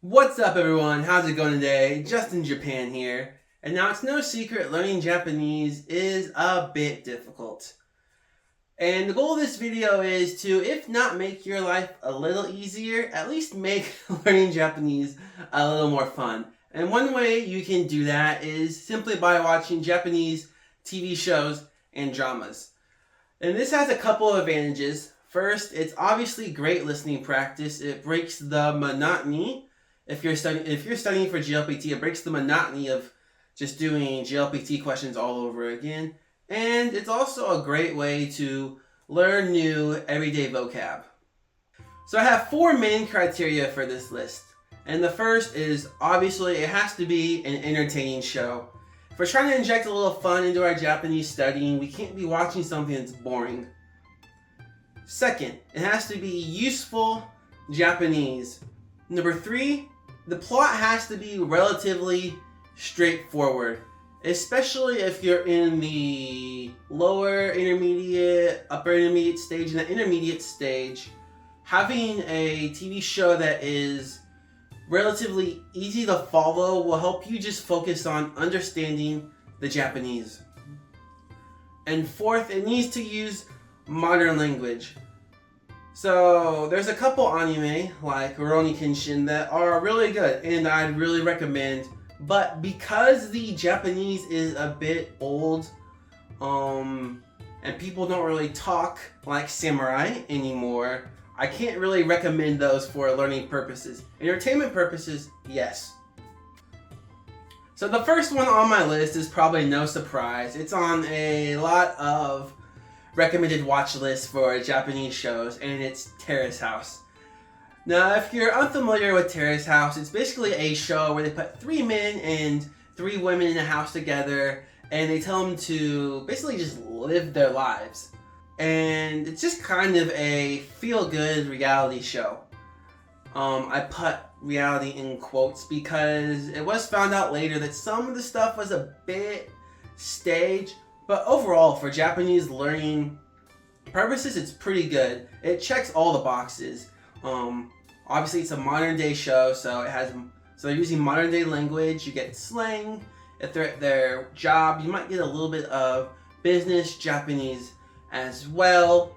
What's up, everyone? How's it going today? Justin Japan here. And now it's no secret learning Japanese is a bit difficult. And the goal of this video is to, if not make your life a little easier, at least make learning Japanese a little more fun. And one way you can do that is simply by watching Japanese TV shows and dramas. And this has a couple of advantages. First, it's obviously great listening practice. It breaks the monotony. If you're studying for GLPT, it breaks the monotony of just doing GLPT questions all over again. And it's also a great way to learn new everyday vocab. So I have four main criteria for this list. And the first is, obviously, it has to be an entertaining show. If we're trying to inject a little fun into our Japanese studying, we can't be watching something that's boring. Second, it has to be useful Japanese. Number three, the plot has to be relatively straightforward, especially if you're in the lower intermediate, upper intermediate stage, and the intermediate stage. Having a TV show that is relatively easy to follow will help you just focus on understanding the Japanese. And fourth, it needs to use modern language. So there's a couple anime like Rurouni Kenshin that are really good and I'd really recommend. But because the Japanese is a bit old, and people don't really talk like samurai anymore, I can't really recommend those for learning purposes. Entertainment purposes, yes. So the first one on my list is probably no surprise. It's on a lot of recommended watch lists for Japanese shows, and it's Terrace House. Now, if you're unfamiliar with Terrace House, it's basically a show where they put three men and three women in a house together, and they tell them to basically just live their lives. And it's just kind of a feel-good reality show. I put reality in quotes because it was found out later that some of the stuff was a bit staged, but overall, for Japanese learning purposes, it's pretty good. It checks all the boxes. Obviously, it's a modern day show, so they're using modern day language. You get slang. If they're at their job, you might get a little bit of business Japanese as well.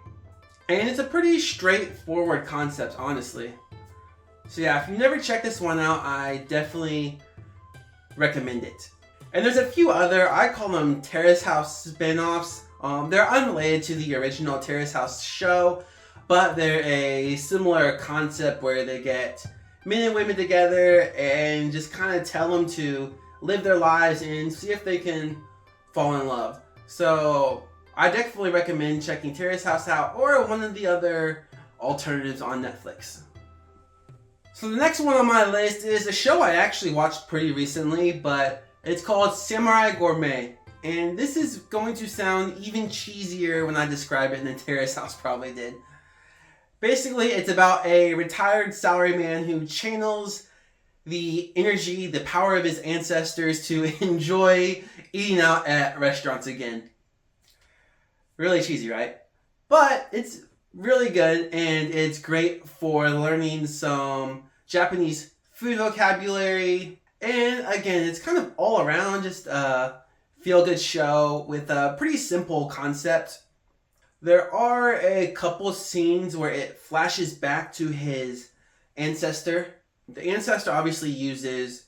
And it's a pretty straightforward concept, honestly. So yeah, if you've never checked this one out, I definitely recommend it. And there's a few other, I call them Terrace House spin-offs. They're unrelated to the original Terrace House show, but they're a similar concept where they get men and women together and just kind of tell them to live their lives and see if they can fall in love. So I definitely recommend checking Terrace House out or one of the other alternatives on Netflix. So the next one on my list is a show I actually watched pretty recently, but it's called Samurai Gourmet, and this is going to sound even cheesier when I describe it than Terrace House probably did. Basically, it's about a retired salaryman who channels the energy, the power of his ancestors to enjoy eating out at restaurants again. Really cheesy, right? But it's really good, and it's great for learning some Japanese food vocabulary. And again, it's kind of all around just a feel-good show with a pretty simple concept. There are a couple scenes where it flashes back to his ancestor. The ancestor obviously uses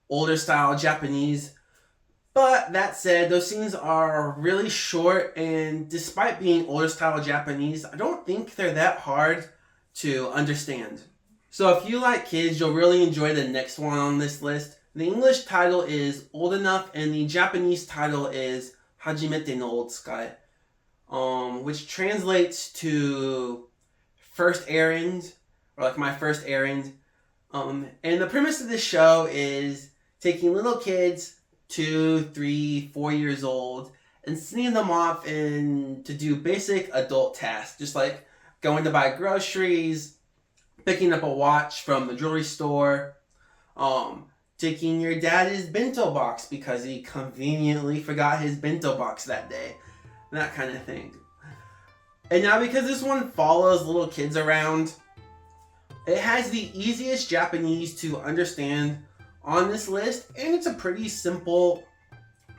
older style Japanese, but that said, those scenes are really short, and despite being older style Japanese, I don't think they're that hard to understand. So if you like kids, you'll really enjoy the next one on this list. The English title is Old Enough, and the Japanese title is Hajimete no Otsukai, which translates to first errand, or like my first errand. And the premise of this show is taking little kids, 2, 3, 4 years old, and sending them off to do basic adult tasks, just like going to buy groceries, picking up a watch from the jewelry store, taking your dad his bento box because he conveniently forgot his bento box that day, that kind of thing. And now because this one follows little kids around, It has the easiest Japanese to understand on this list, and it's a pretty simple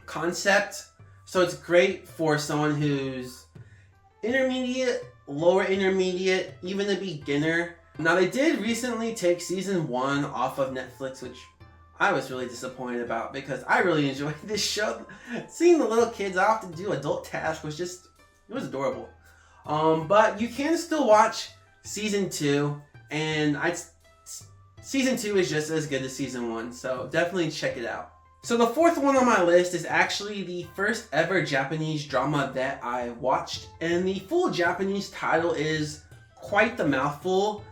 concept. So it's great for someone who's intermediate, lower intermediate, even a beginner. Now they did recently take season 1 off of Netflix, which I was really disappointed about because I really enjoyed this show. Seeing the little kids off to do adult tasks was just, it was adorable. But you can still watch season 2, and season 2 is just as good as season 1, so definitely check it out. So the fourth one on my list is actually the first ever Japanese drama that I watched, and the full Japanese title is quite the mouthful,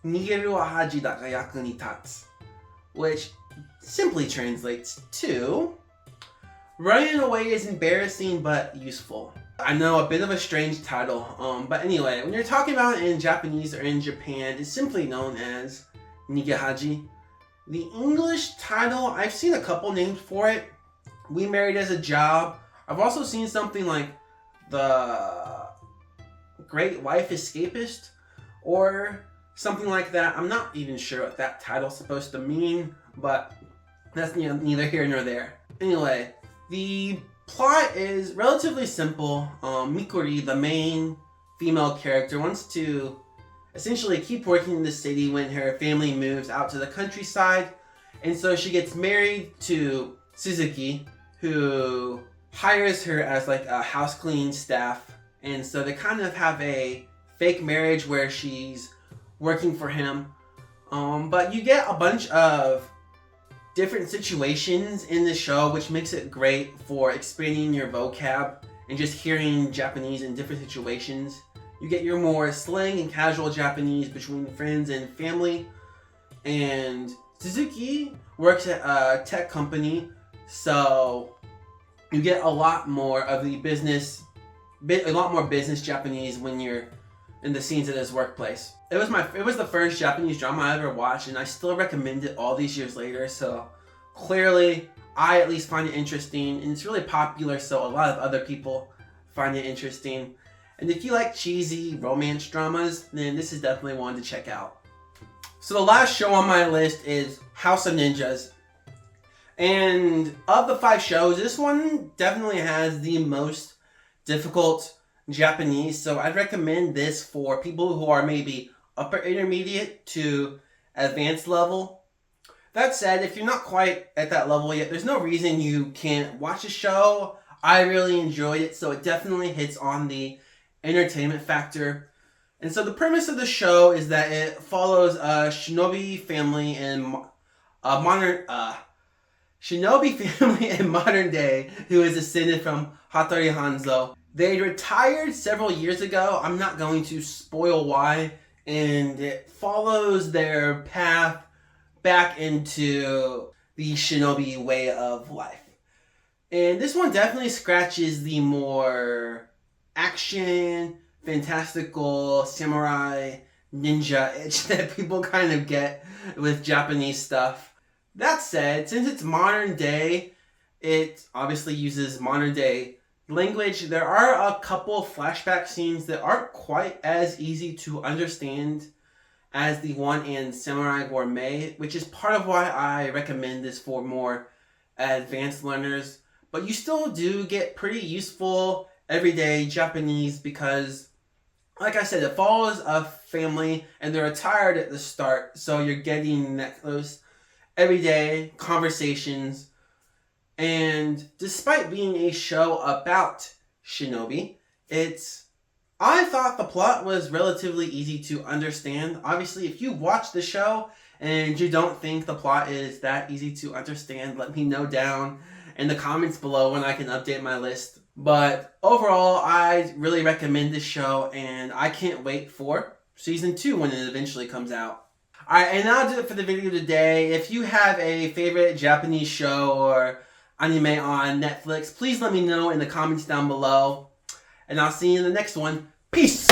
Nigeru wa haji da ga yaku ni tatsu, which simply translates to running away is embarrassing but useful. I know, a bit of a strange title, but anyway, when you're talking about it in Japanese or in Japan, it's simply known as Nigehaji. The English title, I've seen a couple names for it. We Married as a Job. I've also seen something like The Great Wife Escapist or something like that. I'm not even sure what that title's supposed to mean, but that's neither here nor there. Anyway, the plot is relatively simple. Mikuri, the main female character, wants to essentially keep working in the city when her family moves out to the countryside, and so she gets married to Suzuki, who hires her as like a house cleaning staff, and so they kind of have a fake marriage where she's working for him. But you get a bunch of different situations in the show, which makes it great for expanding your vocab and just hearing Japanese in different situations. You get your more slang and casual Japanese between friends and family. And Suzuki works at a tech company, so you get a lot more of the business Japanese when you're in the scenes at his workplace. It was the first Japanese drama I ever watched, and I still recommend it all these years later. So clearly, I at least find it interesting, and it's really popular, so a lot of other people find it interesting. And if you like cheesy romance dramas, then this is definitely one to check out. So the last show on my list is House of Ninjas. And of the 5 shows, this one definitely has the most difficult Japanese. So I'd recommend this for people who are maybe upper intermediate to advanced level. That said, if you're not quite at that level yet, there's no reason you can't watch the show. I really enjoyed it, so it definitely hits on the entertainment factor. And so the premise of the show is that it follows a shinobi family in modern day who is descended from Hattori Hanzo. They retired several years ago. I'm not going to spoil why, and it follows their path back into the shinobi way of life. And this one definitely scratches the more action, fantastical, samurai, ninja itch that people kind of get with Japanese stuff. That said, since it's modern day, it obviously uses modern day language. There are a couple flashback scenes that aren't quite as easy to understand as the one in Samurai Gourmet, which is part of why I recommend this for more advanced learners. But you still do get pretty useful everyday Japanese because, like I said, it follows a family and they're retired at the start, so you're getting that close everyday conversations. And despite being a show about shinobi, I thought the plot was relatively easy to understand. Obviously, if you watch the show and you don't think the plot is that easy to understand, let me know down in the comments below when I can update my list. But overall, I really recommend this show, and I can't wait for season 2 when it eventually comes out. Alright, and that'll do it for the video today. If you have a favorite Japanese show or anime on Netflix, please let me know in the comments down below. And I'll see you in the next one. Peace!